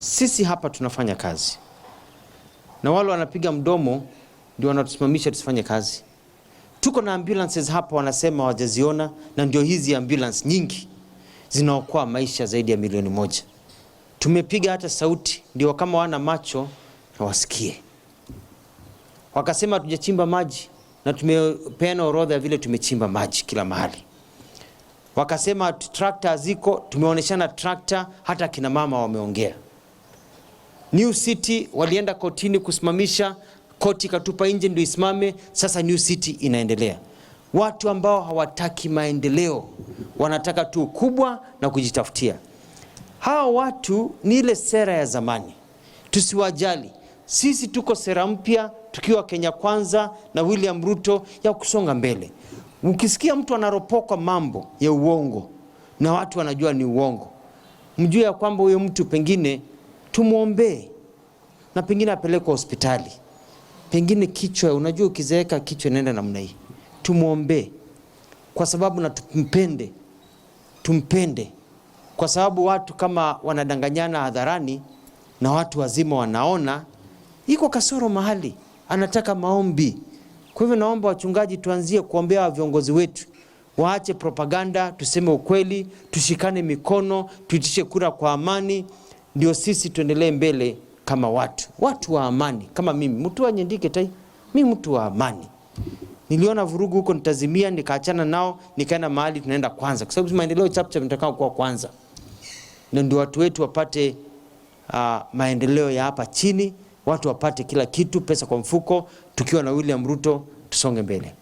Sisi hapa tunafanya kazi na wale wanapiga mdomo ndio wanatusimamisha tusifanye kazi. Tuko na ambulances hapa wanasema wajaziona, na ndio hizi ambulance nyingi zinaokoa maisha zaidi ya milioni 1. Tumepiga hata sauti ndio kama wana macho na wasikie. Wakasema tujachimba maji na tumepeana orodha ya vile tumechimba maji kila mahali. Wakasema tractor ziko, tumeoneshana tractor, hata kina mama wameongea. New City walienda kotini kusimamisha, koti katupa nje ndio isimame, sasa New City inaendelea. Watu ambao hawataki maendeleo, wanataka tu kubwa na kujitafutia. Hao watu ni ile sera ya zamani. Tusiwajali. Sisi tuko sera mpya tukiwa Kenya Kwanza na William Ruto ya kusonga mbele. Ukisikia mtu anaropokwa mambo ya uongo na watu wanajua ni uongo, mjue ya kwamba huyo mtu pengine tumuombe na pengine apelekwe hospitali. Pengine kichwa, unajua ukizeeka kichwa inaenda namna hii. Tumuombe kwa sababu na tumpende. Kwa sababu watu kama wanadanganyana hadharani na watu wazima wanaona, iko kasoro mahali, anataka maombi. Kwa hivyo naomba wachungaji tuanzie kuombea viongozi wetu. Waache propaganda, tuseme ukweli, tushikane mikono, tuitishe kura kwa amani, ndio sisi tuendelee mbele kama watu wa amani. Kama mimi, mtu wa Nyendike tai, mimi mtu wa amani. Niliona vurugu huko nitazimia, nikaachana nao, nikaenda mahali tunaenda Kwanza. Kwa sababu maendeleo chapchap nitakao kwa Kwanza. Na ndio watu wetu wapate maendeleo ya hapa chini, watu wapate kila kitu, pesa kwa mfuko, tukiwa na William Ruto tusonge mbele.